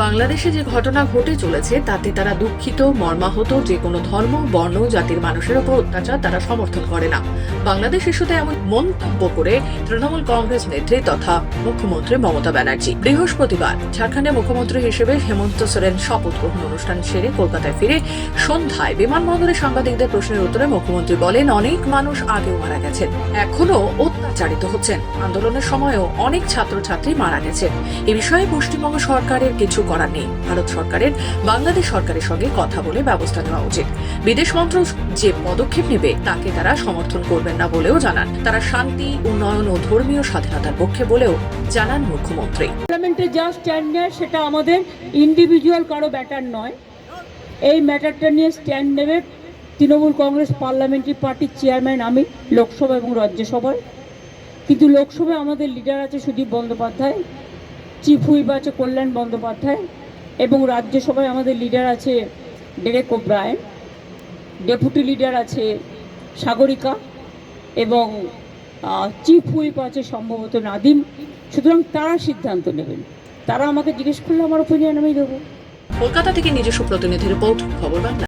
বাংলাদেশে যে ঘটনা ঘটে চলেছে তাতে তারা দুঃখিত, মর্মাহত। যে কোনো ধর্ম, বর্ণ, জাতির মানুষের ওপর অত্যাচার তারা সমর্থন করে না। বাংলাদেশ ইস্যুতে এমন মন্তব্য করে তৃণমূল কংগ্রেস নেত্রী তথা মুখ্যমন্ত্রী মমতা ব্যানার্জি বৃহস্পতিবার ঝাড়খণ্ডের মুখ্যমন্ত্রী হিসেবে হেমন্ত সোরেন শপথ গ্রহণ অনুষ্ঠান সেরে কলকাতায় ফিরে সন্ধ্যায় বিমানবন্দরে সাংবাদিকদের প্রশ্নের উত্তরে মুখ্যমন্ত্রী বলেন, অনেক মানুষ আগেও মারা গেছেন, এখনো অত্যাচারিত হচ্ছেন। আন্দোলনের সময়ও অনেক ছাত্রছাত্রী মারা গেছে। এ বিষয়ে পশ্চিমবঙ্গ সরকারের কিছু করার নেই। ভারত সরকারের বাংলাদেশ সরকারের সঙ্গে কথা বলে ব্যবস্থা নেওয়া উচিত। বিদেশ মন্ত্রক যে পদক্ষেপ নেবে তাকে তারা সমর্থন করবেন না বলেও জানান। তারা শান্তি, উন্নয়ন ও ধর্মীয় স্বাধীনতার পক্ষে বলেও জানান মুখ্যমন্ত্রী। পার্লামেন্টে যা স্ট্যান্ড নেয় সেটা আমাদের ইন্ডিভিজুয়াল কারো ব্যাটার নয়। এই ম্যাটারটা নিয়ে স্ট্যান্ড নেবে তৃণমূল কংগ্রেস পার্লামেন্টারি পার্টির চেয়ারম্যান আমি, লোকসভা এবং রাজ্যসভায়। কিন্তু লোকসভায় আমাদের লিডার আছে সুদীপ বন্দ্যোপাধ্যায়, চিফ হুইপ আছে কল্যাণ বন্দ্যোপাধ্যায়, এবং রাজ্যসভায় আমাদের লিডার আছে ডেরেক ওব্রায়েন, ডেপুটি লিডার আছে সাগরিকা, এবং চিফ হুইপ আছে সম্ভবত নাদিম। সুতরাং তারা সিদ্ধান্ত নেবেন। তারা আমাকে জিজ্ঞেস করলে আমার ওপিনিয়ন আমি দেবো। কলকাতা থেকে নিজস্ব প্রতিনিধি রিপোর্ট, খবর বাংলা।